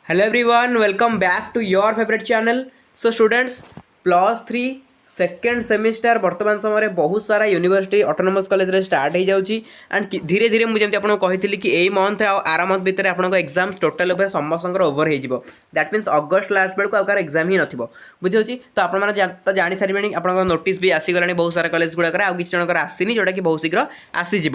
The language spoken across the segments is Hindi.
Hello everyone, welcome back to your favorite channel. So students, +3 second semester वर्तमान समय बहुत सारा यूनिवर्सिटी ऑटोनोमस कॉलेज रे स्टार्ट हो जाउची एंड धीरे धीरे मुझे जमी आपको कही कि यही मंथ आर मंथ भितर आप एग्जाम टोटाल उपर समस्त ओवर हो दैट मीन्स अगस्ट लास्ट बेलू आर एग्जाम ही नथिबो बुझे तो आपने तो जानी सारे आप नोटिस भी आसीगला बहुत सारा कॉलेज गुड़ाक आउ किसी जनकर आसीनी जोटा कि बहुत शीघ्र आसीज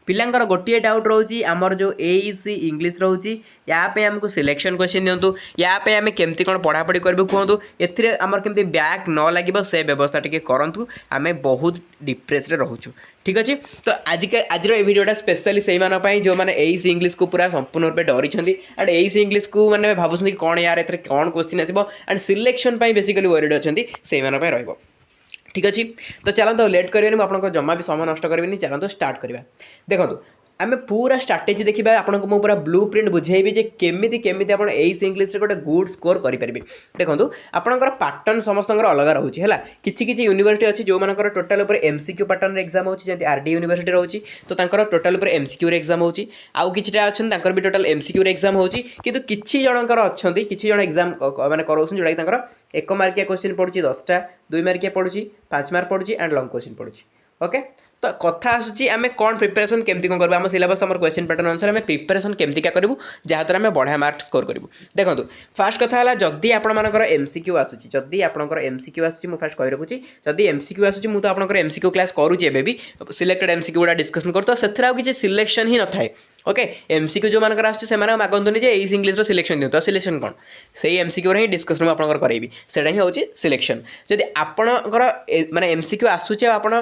पिलांकर गोटे डाउट रोचे आमर जो एईसी इंग्लिश रोचे यापे आमको सिलेक्शन क्वेश्चन दिंतु यापे आम केमती कौन पढ़ापढ़ी करूँ कहतु एमर केमती बैक न लगे से व्यवस्था टी करूँ आम बहुत डिप्रेस रोचु ठीक अच्छे तो आज ये भिडियोटा स्पेशली से जो मैंने एईसी इंग्लिश को पूरा संपूर्ण रूप डरी एंड एईसी इंग्लिश को मैंने भावुँ कौन यार ए कौन क्वेश्चन आसो एंड सिलेक्शन बेसिकली वरीड अच्छा से रहा ठीक अच्छे तो चलते लेट करेंगे मुझे जमा भी समय नष्ट करेंगे चलते स्टार्ट करवा देखो आम पूरा स्ट्राटेजी देखा आपको मुझे पूरा ब्लू प्रिंट बुझेबी जे केमी केमी आप एईसी इंग्लिश गोटे गुड स्कोर करेंगे देखो आपंकर पैटर्न समस्त अलग रोचे है किसी यूनिवर्सिटी अच्छी जो मानकर टोटाल उपर एमसीक्यू पैटर्न एग्जाम होची जैसे आरडी यूनिवर्सिटी रोची तो तांकर टोटाल उपर एमसीक्यू एग्जाम होची आउ किछिटा अछन तांकर भी टोटाल एमसीक्यू एग्जाम होची किंतु किछि जनकर अछंती किछि जन एग्जाम माने करोसन जोडा तांकर 1 मार्किया क्वेश्चन पडुची 10टा 2 मार्किया पडुची 5 मार्क पडुची एंड लॉन्ग क्वेश्चन पडुची ओके तो कथा आसूची आम कौन प्रिपेरेसन केमती कौन करूँ आम सिलेबस आम क्वेश्चन पैटर्न अनुसार आम प्रिपेरेसन केमती क्या करूँ जहाँद्वारा आम बढ़िया मार्क स्कोर करूँ देखो फास्ट कथा है जदि आपंकर एमसीक्यू आसूची जदि आपंकर एमसीक्यू आसूची मुझे फास्ट कही रखुची जदि एमसीक्यू आसूची मुझे तो आपंकर एमसीक्यू क्लास करुँची एबी सिलेक्टेड एमसीक्यू गुड़ा डिस्कसन कर तो से किसी सिलेक्शन ही न थाए ओके एमसीक्यू जो मानकर आसुच्छे मागंतुनि जे एईसी इंग्लिश सिलेक्शन दियो तो सिलेक्शन कौन से एमसीक्यू ही डिस्कसन आपंकर करेबी सेटा ही होची सिलेक्शन जदि आपणकर माने एमसीक्यू आसुच्छे आपण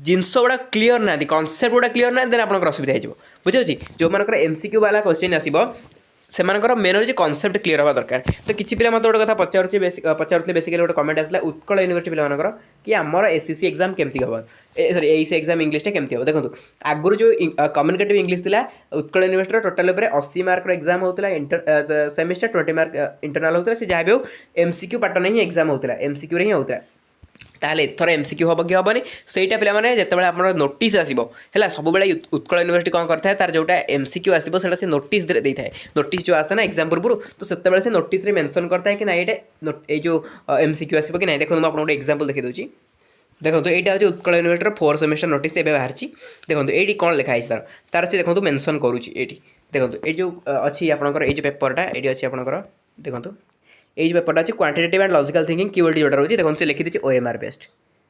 जिनस गुड़ा क्लीयर ना कनसेप्ट गुड़ा क्लीयर ना देन आपंकर असुविधा हो बुझे जो मानकर एमसीक्यू वाला क्वेश्चन आसो से मेन हूँ कनसेप्ट क्लीयर हवा दरकार तो किसी पिला मत गोटे कथा पचारे बेसिकली गोटे कमेंट आसला उत्कल यूनिवर्सिटी पिला कि आमर एससीसी एग्जाम केमती हम सॉरी एईसी एग्जाम इंग्लिश केमती हम देखो आगुरी जो कम्युनिकेटिव इंग्लिश था Utkal university total 80 mark exam होता सेमिस्टर 20 मार्क इंटरनाल होता है जहाँ भी हो एमसीक्यू पैटर्न ही एग्जाम होता एमसीक्यू ही होता ताहले एथर एमसीक्यू हम कि हेनी सहीटा पे जिते आप नोटिस आसो है सब उत्कल यूनिवर्सिटी कौन करता है तार जोटा एमसीक्यू आसो से नोटिस दे था नोटिस जो आसे ना एग्जाम पूर्व तो से नोटिस मेंशन करता है कि ना ये जो एमसीक्यू आसो कि ना देखो मुझे आपको एग्जांपल देखी दूसरी देखो तो यहाँ हूँ उत्कल यूनिवर्सिटी 4 सेमेस्टर नोटिस एवं बाहरी देखो ये कौन लिखाई सर तार से देखो मेंशन करुँची ये देखो ये जो अच्छी आपंकर ये पेपरटा ये अच्छी आपंकर देखो ये पेपरटा अच्छे quantitative and logical thinking keyword जोटा रोचे देखो से लिखी दीजिए ओएमआर बेस्ट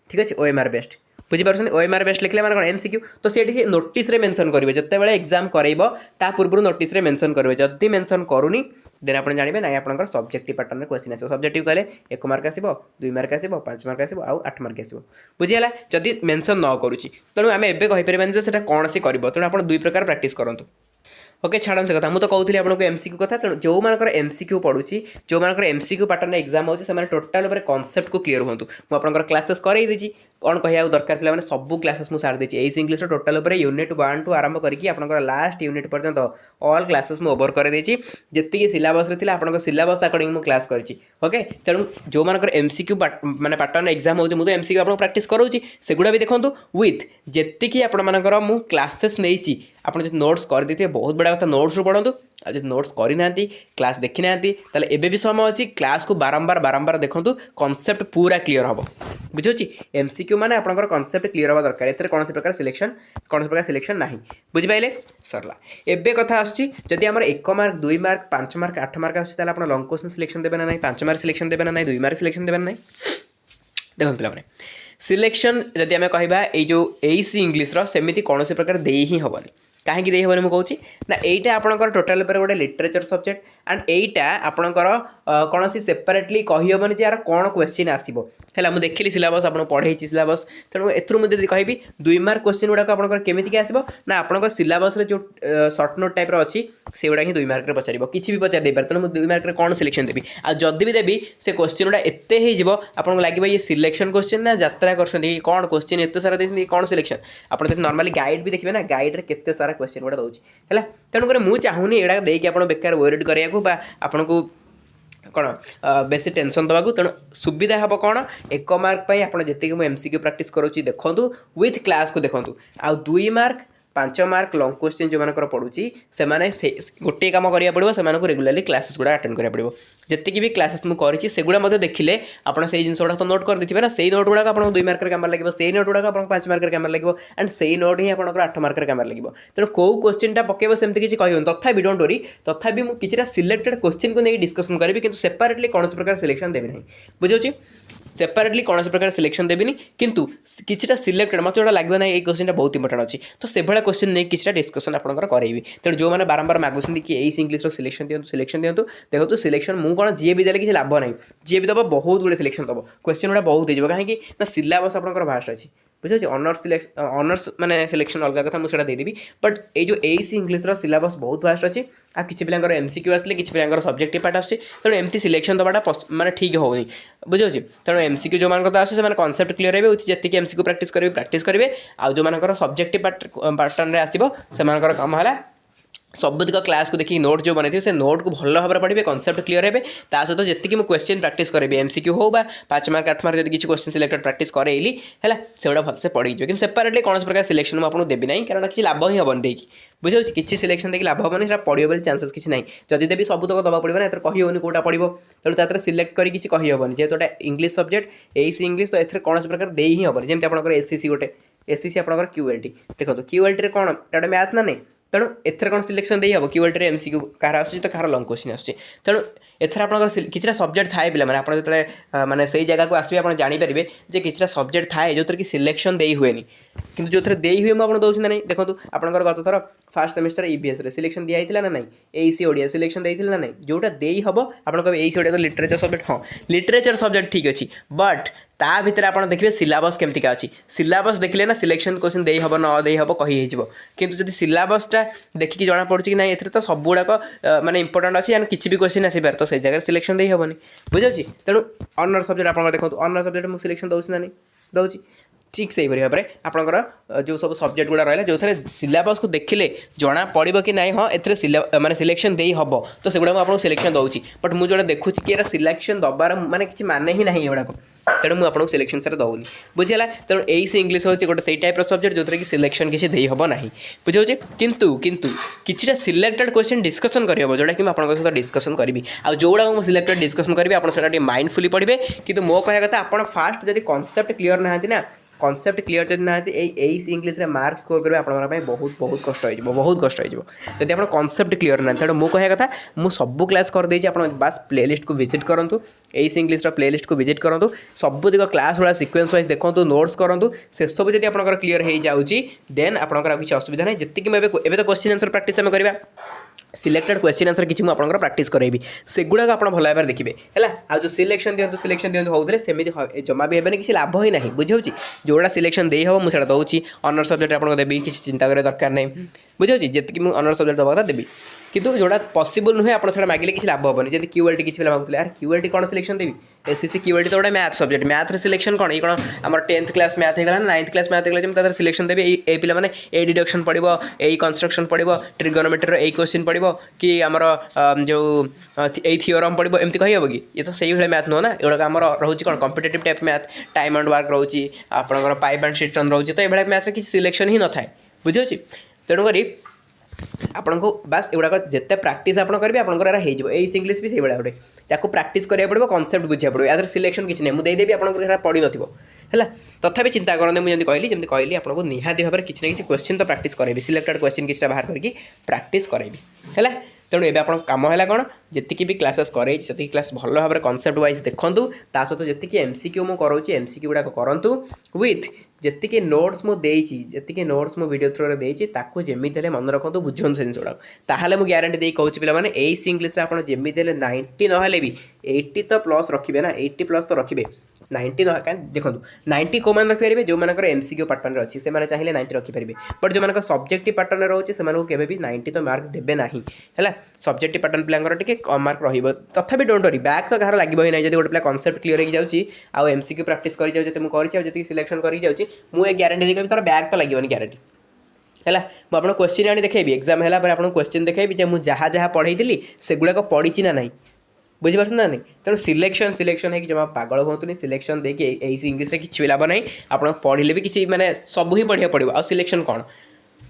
ठीक अच्छे ओएमआर बेस्ट बुझीपार ओएमआर बेस्ट लिखले मैंने कौन एमसीक्यू तो से नोटिस मेंशन करेंगे जिते बड़े एग्जाम करेब ता पूर्व नोटिस मेंशन करेंगे जदि मेंशन करूनी देन आप जानते ना आप सब्जेक्टिव पैटर्न क्वेश्चन आसो सब्जेक्टिव कहले 1 मार्क आसो 2 मार्क आसो 5 मार्क आसो आउ 8 मार्क आसो बुझीगला जदि मेंशन न करुच्ची तेणु आम एवं कहीपर से कौन सी कर तेणु आप 2 प्रकार प्रैक्टिस करूँ ओके छाड़ से कथा मुझे कहूँ आपको एमसीक्यू कथा तेणु जो मानकर एमसीक्यू पढ़ुची जो मानकर एमसीक्यू पैटर्न एग्जाम होती है टोटाल कनसेप्ट को क्लीयर हूँ मुझे क्लासेस करई कौन कह दरकार पे सब क्लासेस मुझे सारी देती AEC English total unit 1 to आरंभ करके आपंकर लास्ट यूनिट पर्यंत ऑल क्लासेस मुझे ओवर कर जी सिलेबस थे आप सिलेबस अकॉर्डिंग मुझे क्लास करी ओके तेणु जो मानकर एमसीक्यू माने पैटर्न एग्जाम होती मुझे एमसीक्यू आपको प्रैक्टिस करूँगी सेगुड़ा भी देखो विथ जी आपर मु क्लासेस नहीं आप नोट्स कर देते बहुत बड़ा कथा नोट्स पढ़ु आज नोट्स करना क्लास देखी ना एबे भी समय अच्छी क्लास को बारंबार देखो कनसेप्ट पूरा क्लीयर हम बुझे एमसीक्यू माने आपंकर कनसेप्ट क्लीयर हवा दरकार एथरे कौन प्रकार सिलेक्शन ना बुझिपारे सरला एबे कथा आसुच्छी आम 1 मार्क 2 मार्क 5 मार्क 8 मार्क आसुच्छी आप लॉन्ग क्वेश्चन सिलेक्शन देवे ना 5 मार्क सिलेक्शन देवे ना 2 मार्क सिलेक्शन देवे ना देखो पे सिलेक्शन जदि आम कहवा जो एईसी इंग्लिश सेमती कौन प्रकार दे ही हेनी कहीं दे हेनी मुझे कहूँ ना यहीटा आपंकर टोटाल गोटे लिटरेचर सब्जेक्ट एंड यहीटा आपंकर कौन सेपरेटली कहीहबनी यार कौन क्वेश्चन आसो है मुझे देखिली सिलेबस आपको पढ़े सिलेबस तेणु एथुर मुझे कहि 2 मार्क क्वेश्चन गुड़ाक आपंकर केमिति आसो ना आपंकर सिलेबस जो सर्ट नोट टाइप अच्छी से गुड़ा ही 2 मार्क पचार किसी भी पचार देपारे तेणु 2 मार्क कौन सिलेक्शन देवी आ जदि भी देवी से क्वेश्चन गुड़ा एत आपको लगे ये सिलेक्शन क्वेश्चन ना यात्रा कर कौन क्वेश्चन एत सारा देखते कौन सिलेक्शन आप नॉर्मली गाइड भी देखिए ना गाइड रे केते सारा क्वेश्चन गुड़ा दूसरी है तेणुकर मुझे चाहूनी यहाँ देखिए आप बेकार वरीड कराया आपन को कौन बेसी टेंशन दवाक तेणु सुविधा हम कौन 1 मार्क आप जी एमसीक्यू प्रैक्टिस करुँच देखूँ विथ क्लास को देखूँ आ 2 मार्क 5 मार्क लंग क्वेश्चन जो मानकर पड़ुची से माने गोटे काम करिया पड़िबो से मानको रेगुलरली क्लासेस गुडा अटेंड करिया पड़िबो जति भी क्लासेस मु करिछि सेगुडा मते देखिले आपण सेही जिंस गुडा तो नोट कर देथिबे ना सेही नोट गुडा आपण 2 मार्क रे काम लागिबो सेही नोट गुडा आपण 5 मार्क रे काम लागिबो एंड सेही नोट ही आपण 8 मार्क रे काम लागिबो तेणु को क्वेश्चन टा पकेबो सेमति किछि कहियो तथापि डोंट वरी तथापि मु किछिटा सिलेक्टेड क्वेश्चन को नै डिस्कशन करबी किंतु सेपरेटली कोन प्रकार सिलेक्शन देबी नै बुझौछि सेपरेटली कौन प्रकार सिलेक्शन देविनी किंतु किछिटा सिलेक्टेड मत जोड़ा लगे ना ये क्वेश्चन बहुत इंपोर्टेंट अच्छी तो से भाया क्वेश्चन नहीं किछिटा डिस्कशन आपंकर करेबी तेणु जो मैंने बारंबार मागुଛନ୍ତି कि एस इंग्लिश सिलेक्शन दिंतु देखो सिलेक्शन मु कौन जी भी देले किसी लाभ ना जी भी दब बहुत गुड़े सिलेक्शन दब क्वेश्चन गुड़ा बहुत हो कहीं ना सिलेबस आपंकर भास्ट अच्छी बुझे ऑनर्स माने सिलेक्शन अलग कथा मुझे देदेवी बट ये जो एस इंग्लिश सिलेबस बहुत भास्ट अच्छी आ किसी पिलांकर एमसीक्यू आसले किसी पिलांकर सब्जेक्टिव पार्ट आछे तेणु एमती सिलेक्शन दबाटा माने ठीक होनी बुझे तेणु एमसीक्यू जो मान आसे से कनसेप्ट क्लीयर हे जी एमसीक्यू प्रैक्टिस करेंगे आउ जो मान सब्जेक्टिव पैटर्न में आसो से कम है सबुतिक क्लास को देखिए नोट जो बने से नोट को भल भाव पढ़े कनसेप्ट क्लीयर हे सहित जी मुझे क्वेश्चन प्रैक्टिस करेंगे एमसीक्यू हो 5 मार्क 8 मार्क किसी क्वेश्चन सिलेक्टेड प्रैक्टिस करेली है से गुड़ा भलसे पढ़ी कि सेपरेटली कौन प्रकार सिलेक्शन मुझे देवी ना कारण किसी लाभ ही हेनी देखिए बुझे किसी सिलेक्शन देखिए लाभ हेनी पढ़ो बोले चांसेस किसी ना जदि देवी सब तक दवा पड़ो ना कही होनी कौटा पड़ो तेणु तार सिलेक्ट कर किसी कही हेनी जेहेतु इंग्लिश सब्जेक्ट एस इंग्लिश तो एथेर कौन प्रकार दे ही हेनी जमी आप एससीसी गोटे एससीसी आप क्यूएलटी देखो क्यूएलटी कौन एटा मैथ ना नहीं तेणु एथर कौन सिलेक्शन दे हम क्यूएलटी एमसीक्यू कहार आसूँ तो कहार लंग क्वेश्चन आसूँ तेणु एथर आप किसी सब्जेक्ट थाए पे मैंने आपने जो मैंने से जगह को आसवे आप जानीपारे जे किसी सब्जेक्ट थाए जो कि सिलेक्शन दे हुए किंतु जो दे हुए मुझे दूसरी ना नहीं देखो आपंकर गत थर फास्ट सेमेस्टर ईवीएस सिलेक्शन दिया ना नहीं एसी ओडिया सिलेक्शन देते ना नहीं जोटा दे हम आप एसी ओडिया तो लिटरेचर सब्जेक्ट हाँ लिटरेचर सब्जेक्ट ठीक अच्छी बट ता भितर आप देखिए सिलेबस केमतिका अच्छी सिलेबस देखिले ना सिलेक्शन क्वेश्चन दे हम न दे हम कही किंतु जब सिलेबसटा देखिए जना पड़ी कि ना ए तो सब गुड़ाक माने इंपोर्टेंट अच्छी किसी भी क्वेश्चन आसपार तो से जगह सिलेक्शन दे हेनी बुझे तेणु ऑनर सब्जेक्ट आप देखो ऑनर सब्जेक्ट मुझे सिलेक्शन दूसरी ना नहीं दूसरी ठीक से भाव में आपंकर जो सब सब्जेक्ट गुड़ा रहा जो थे सिलेबस को देखिले जना पड़ो कि ना हाँ ए माने सिलेक्शन दे हम तो से गुड़ा आपको सिलेक्शन दूसरी बट मुझे देखुँ कि सिलेक्शन दबार माने किसी माने ही ना गुड़ाक तेणु मुझे सिलेक्शन सारे दौनी बुझीगला तेणु एस इंग्लिश हूँ गोटे से टाइप सब्जेक्ट जो कि सिलेक्शन किसी दे हम ना बुझे किंतु किसी सिलेक्टेड क्वेश्चन डिस्कसन करहब जोटा कि आपको सहित डिस्कसन करी आ जोड़ा मुझे सिलेक्टेड डिस्कसन करी आप माइंडफुली पढ़े कि मो कह कथा आप फास्ट जब कनसेप्ट क्लीयर ना कनसेप्ट क्लीयर जब ना एस इंग्लिश मार्क स्कोर करेंगे आप बहुत बहुत कष्ट हो बहुत कष्ट होती आप कनसेप्ट क्लीयर ना तेणु मुझे कह कथा मुझे सब क्लास करदे बास प्लेलिस्ट को विजिट करूँ एस इंग्लिश प्लेलिस्ट को विजिट करूँ सबुतिक क्लास गुड़ा सिक्वेंस वाइज देखो नोट्स करूँ से सब जब आप क्लीयर हो जाऊँगी देन आपंकर किसी असुविधा ना जी तो क्वेश्चन आंसर प्रैक्टिस आम करवा सिलेक्टेड क्वेश्चन आंसर किसी मुझे प्रैक्टिस करेबी से गुड़ाक आप भल भाव देखिए है आ जो सिलेक्शन दिंतु होते सेमती जमा भी हेनी किसी लाभ ही ना बुझे जोड़ा सिलेक्शन दे हम मुझे दूसरी ऑनर सब्जेक्ट आपको देवी किसी चिंता करें दरकार नहीं बुझे जी मुझे ऑनर सब्जेक्ट दवा देवी किंतु जोड़ा पॉसिबल नुहे आप मागिले किसी लाभ हेनी जब क्यूएलटी किसी पे मांगुले यार क्यूएलटी कौन सिलेक्शन देवी एससीसी क्यूएलटी तो गोटे मैथ सब्जेक्ट मैथ सिलेक्शन कौन ये कौन आम 10th क्लास मैथ होगा ना 9th क्लास मैथ होगा सिलेक्शन देवी ए पिला माने ए डिडक्शन पड़ो ए कंस्ट्रक्शन पड़ो ट्रिगोनोमेट्री ए क्वेश्चन पड़ो कि आमर जो ए थियोरम पड़ो एमती कही हम कि ये तो सही भाई मैथ नुह ना एगुड़ा आम रोचे कौन competitive type math time and work रोचे आपंकर पाइप एंड सिस्टम रोचे तो ये मैथ किसी सिलेक्शन ही न था बुझे तेणुक आपन को बास एगुड़ा जिते प्राक्ट आप करेंगे आपंकर हो इंग्लीश भी से गोटे ताको प्राक्ट करा पड़ो कनसेप्ट बुझा पड़ो या सिलेक्शन किसी नहीं मुझे देदेवी आपको पड़ी है तथापि चिंता करते मुझे जमी कहली आपको निहाती भाव में किसी ना किसी क्वेश्चन तो प्राक्ट करेंगे सिलेक्टेड क्वेश्चन किसी बाहर करके प्राक्ट करेंगे है तेणु ये आप कम है कौन जी भी क्लासेस करे क्लास भल भाव में कनसेप्ट वाइज देखूँ ता सहित जी एमसीक्यू मुझे करोची एमसीक्यू गुड़ाक करूँ विथ जी नोट्स मुझे जी नोट्स मुझे वीडियो थ्रू देती ताकू जमी मन रखु बुझुन से जिन गुड़ा मुझे ग्यारंटी दे कहूँ पे एस इंग्लिश आप जमी 90 ना भी 80 तो प्लस रखिए ना 80 प्लस तो रखिए 90 ना क्या देखो 90 को मैंने रखिपारे जो मैंने एमसीक्यू पैटर्न अच्छी से चाहिए 90 रखिपारे बट जो सब्जेक्टिव पैटर्न रोचे से 90 तो मार्क देवे ना है सब्जेक्टिव पैटर्न पिलांकर टिके कम मार्क रही तथापि डोंट वरी बैक तो कहार लगे ही ना जब गोटे पिला कनसेप्ट क्लीयर हो जाऊँगी आउ एमसीक्यू प्रैक्टिस कर मुझे सिलेक्शन कर मुझे ग्यारंटी देखेबी तार बैग तो लगे ग्यारंटी है मुझे क्वेश्चन आनी देखेबी एग्जाम है आपको क्वेश्चन देखेबी मुझे जहाँ जहाँ पढ़ाई से गुड़ाक पड़ी ना नहीं बुझीपार ना नहीं तेणु सिलेक्शन है कि जमा पागल हूँ सिलेक्शन देखिए इंग्लीश किसी भी लाभ ना आप पढ़ले भी किसी माने सब ही पढ़ा पड़ो आ सिलेक्शन कौन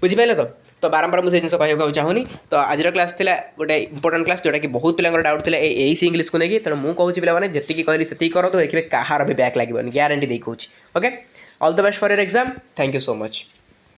बुझिपारे तो बारंबार मुझे जिन कहूँ चाहूनी तो आज क्लास थी गोटे इंपोर्टाट क्लास जोटा कि बहुत पिला डाउट था यही इंग्लीश को लेकिन तेणु मुझे कहूँ पे जी कहली से करो तो देखिए कहार भी बैक लगे गारंटी दे कहूँ okay all the best for your exam thank you so much.